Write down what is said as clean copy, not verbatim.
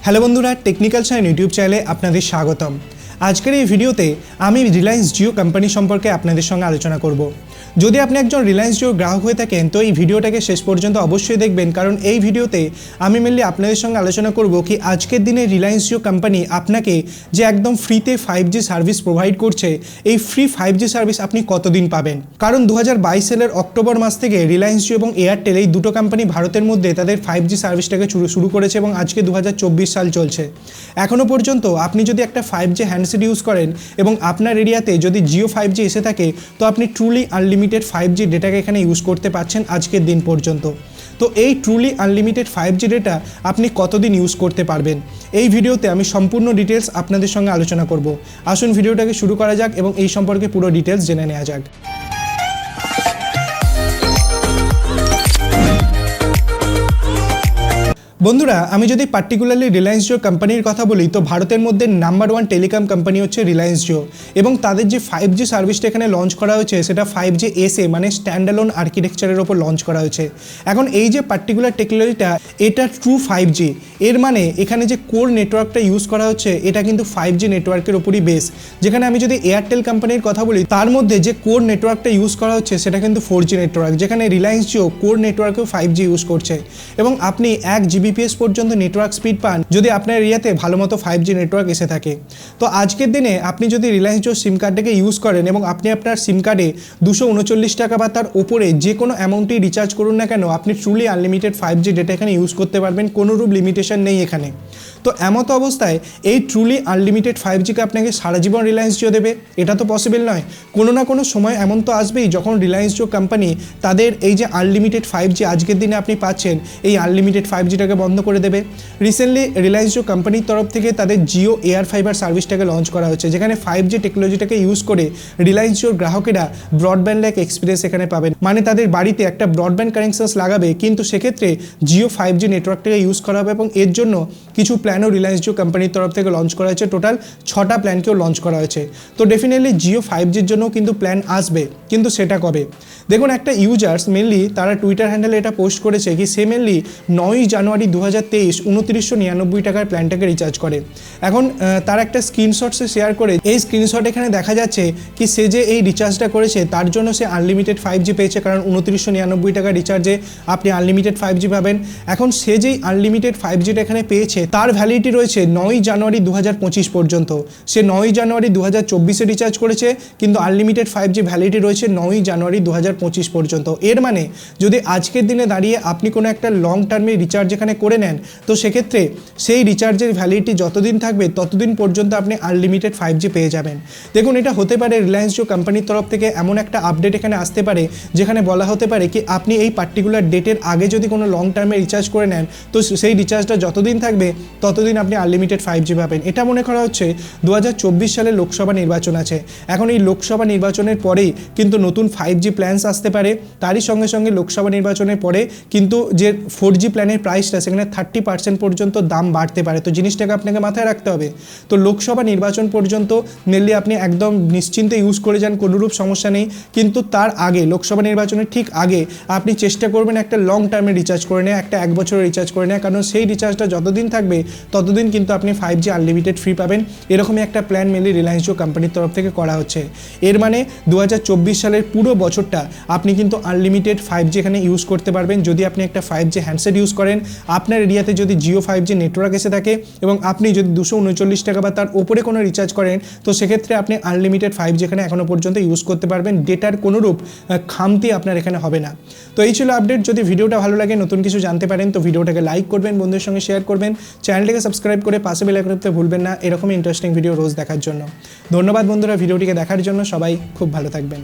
Hello বন্ধুরা, technical sign YouTube চ্যানেলে আপনাদের স্বাগতম। আজকের এই ভিডিওতে আমি রিলায়েন্স জিও কোম্পানি সম্পর্কে আপনাদের সঙ্গে আলোচনা করব। যদি আপনি একজন রিলায়েন্স জিও গ্রাহক হয়ে থাকেন তো এই ভিডিওটাকে শেষ পর্যন্ত অবশ্যই দেখবেন, কারণ এই ভিডিওতে আমি মেনলি আপনাদের সঙ্গে আলোচনা করব কি আজকের দিনে রিলায়েন্স জিও কোম্পানি আপনাকে যে একদম ফ্রিতে 5G সার্ভিস প্রোভাইড করছে, এই ফ্রি 5G সার্ভিস আপনি কতদিন পাবেন। কারণ 2022 সালের অক্টোবর মাস থেকে রিলায়েন্স জিও এবং এয়ারটেল এই দুটো কোম্পানি ভারতের মধ্যে তাদের 5G সার্ভিসটাকে শুরু করেছে এবং আজকে 2024 সাল চলছে। এখনও পর্যন্ত আপনি যদি একটা 5G হ্যান্ডসেট ইউজ করেন এবং আপনার এরিয়াতে যদি জিও 5G এসে থাকে তো আপনি ট্রুলি আনলিমিটেড 5G ডেটাকে এখানে ইউজ করতে পারছেন আজকের দিন পর্যন্ত। তো এই ট্রুলি আনলিমিটেড 5G ডেটা আপনি কতদিন ইউজ করতে পারবেন, এই ভিডিওতে আমি সম্পূর্ণ ডিটেলস আপনাদের সঙ্গে আলোচনা করব। আসুন ভিডিওটাকে শুরু করা যাক এবং এই সম্পর্কে পুরো ডিটেলস জেনে নেওয়া যাক। বন্ধুরা, আমি যদি পার্টিকুলারলি রিলায়েন্স জিও কোম্পানির কথা বলি তো ভারতের মধ্যে নাম্বার 1 টেলিকম কোম্পানি হচ্ছে রিলায়েন্স জিও এবং তাদের যে 5G সার্ভিসটা এখানে লঞ্চ করা হয়েছে সেটা 5G SA মানে স্ট্যান্ডঅ্যালোন আর্কিটেকচারের ওপর লঞ্চ করা হয়েছে। এখন এই যে পার্টিকুলার টেকনোলজিটা এটা ট্রু 5G, এর মানে এখানে যে কোর নেটওয়ার্কটা ইউজ করা হচ্ছে এটা কিন্তু 5G নেটওয়ার্কের ওপরই বেস। যেখানে আমি যদি এয়ারটেল কোম্পানির কথা বলি তার মধ্যে যে কোর নেটওয়ার্কটা ইউজ করা হচ্ছে সেটা কিন্তু 4G নেটওয়ার্ক, যেখানে রিলায়েন্স জিও কোর নেটওয়ার্কেও 5G ইউজ করছে এবং আপনি 1 Gbps পর্যন্ত নেটওয়ার্ক স্পিড পান যদি আপনার এরিয়াতে ভালো মতো 5G নেটওয়ার্ক এসে থাকে। তো আজকের দিনে আপনি যদি রিলায়েন্স জিও সিম কার্ডটাকে ইউজ করেন এবং আপনি আপনার সিম কার্ডে 239 টাকা বা তার ওপরে যে কোনো অ্যামাউন্টেই রিচার্জ করুন না কেন আপনি ট্রুলি আনলিমিটেড 5G ডেটা এখানে ইউজ করতে পারবেন, কোনোরূপ লিমিটেশন নেই এখানে। তো এমতো অবস্থায় এই ট্রুলি আনলিমিটেড 5Gকে আপনাকে সারা জীবন রিলায়েন্স জিও দেবে এটা তো পসিবল নয়। কোনো না কোনো সময় এমন তো আসবেই যখন রিলায়েন্স জিও কোম্পানি তাদের এই যে আনলিমিটেড 5G আজকের দিনে আপনি পাচ্ছেন এই আনলিমিটেড 5Gটাকে বন্ধ করে দেবে। রিসেন্টলি রিলায়েন্স জিও কোম্পানির তরফ থেকে তাদের জিও এয়ার ফাইবার সার্ভিসটাকে লঞ্চ করা হচ্ছে, যেখানে 5G টেকনোলজিটাকে ইউজ করে রিলায়েন্স জিওর গ্রাহকেরা ব্রডব্যান্ড লাইক এক্সপিরিয়েন্স এখানে পাবেন। মানে তাদের বাড়িতে একটা ব্রডব্যান্ড কানেকশনস লাগাবে কিন্তু সেক্ষেত্রে জিও 5G নেটওয়ার্কটাকে ইউজ করা হবে এবং এর জন্য কিছু প্ল্যানও রিলায়েন্স জিও কোম্পানির তরফ থেকে লঞ্চ করা হয়েছে। টোটাল 6টা প্ল্যানকেও লঞ্চ করা হয়েছে। তো ডেফিনেটলি জিও 5Gর জন্য কিন্তু প্ল্যান আসবে, কিন্তু সেটা কবে? দেখুন, একটা ইউজার্স মেনলি তারা টুইটার হ্যান্ডেলে এটা পোস্ট করেছে কি সে মেনলি 9 জানুয়ারি 2023 2999 টাকার প্ল্যানটাকে রিচার্জ করে। এখন তার একটা স্ক্রিনশট সে শেয়ার করে, এই স্ক্রিনশট এখানে দেখা যাচ্ছে কি সে যে এই রিচার্জটা করেছে তার জন্য সে আনলিমিটেড 5G পেয়েছে, কারণ 2999 টাকা রিচার্জে আপনি আনলিমিটেড 5G পাবেন। এখন সে যেই আনলিমিটেড 5Gটা এখানে পেয়েছে তার ভ্যালিডিটি রয়েছে 9 জানুয়ারি 2025 পর্যন্ত। সে 9 জানুয়ারি 2024-এ রিচার্জ করেছে কিন্তু আনলিমিটেড 5G ভ্যালিডিটি রয়েছে 9 জানুয়ারি 2025 পর্যন্ত। এর মানে যদি আজকের দিনে দাঁড়িয়ে আপনি কোনো একটা লং টার্মে রিচার্জ এখানে করে নেন তো সেক্ষেত্রে সেই রিচার্জের ভ্যালিডিটি যতদিন থাকবে ততদিন পর্যন্ত আপনি আনলিমিটেড 5G পেয়ে যাবেন। দেখুন, এটা হতে পারে রিলায়েন্স জিও কোম্পানির তরফ থেকে এমন একটা আপডেট এখানে আসতে পারে যেখানে বলা হতে পারে কি আপনি এই পার্টিকুলার ডেটের আগে যদি কোনো লং টার্মে রিচার্জ করে নেন তো সেই রিচার্জটা যতদিন থাকবে ততদিন আপনি আনলিমিটেড 5G পাবেন। এটা মনে করা হচ্ছে 2024 সালে লোকসভা নির্বাচন আছে। এখন এই লোকসভা নির্বাচনের পরেই কিন্তু নতুন 5G প্ল্যানস আসতে পারে। তারই সঙ্গে সঙ্গে লোকসভা নির্বাচনের পরে কিন্তু যে 4G প্ল্যানের প্রাইসটা সেখানে 30% পর্যন্ত দাম বাড়তে পারে। তো জিনিসটাকে আপনাকে মাথায় রাখতে হবে। তো লোকসভা নির্বাচন পর্যন্ত মেনলি আপনি একদম নিশ্চিন্তে ইউজ করে যান, কোনোরূপ সমস্যা নেই। কিন্তু তার আগে লোকসভা নির্বাচনের ঠিক আগে আপনি চেষ্টা করবেন একটা লং টার্মে রিচার্জ করে নেওয়া, একটা 1 বছরের রিচার্জ করে নেওয়া, কারণ সেই রিচার্জটা যতদিন থাকবে ততদিন কিন্তু আপনি 5G আনলিমিটেড ফ্রি পাবেন। এরকমই একটা প্ল্যান মেনলি রিলায়েন্স জিও কোম্পানির তরফ থেকে করা হচ্ছে। এর মানে 2024 সালের পুরো বছরটা আপনি কিন্তু আনলিমিটেড 5G এখানে ইউজ করতে পারবেন যদি আপনি একটা 5G হ্যান্ডসেট ইউজ করেন। আপনার এরিয়াতে যদি জিও 5G নেটওয়ার্ক এসে থাকে এবং আপনি যদি 239 টাকা বা তার ওপরে কোনো রিচার্জ করেন তো সেক্ষেত্রে আপনি আনলিমিটেড 5G এখানে এখনও পর্যন্ত ইউজ করতে পারবেন। ডেটার কোনোরূপ খামতি আপনার এখানে হবে না। তো এই ছিল আপডেট। যদি ভিডিওটা ভালো লাগে, নতুন কিছু জানতে পারেন তো ভিডিওটাকে লাইক করবেন, বন্ধুদের সঙ্গে শেয়ার করবেন, চ্যানেলটাকে সাবস্ক্রাইব করে পাশে বেল আইকন টিপতে ভুলবেন না এরকমই ইন্টারেস্টিং ভিডিও রোজ দেখার জন্য। ধন্যবাদ বন্ধুরা ভিডিওটিকে দেখার জন্য, সবাই খুব ভালো থাকবেন।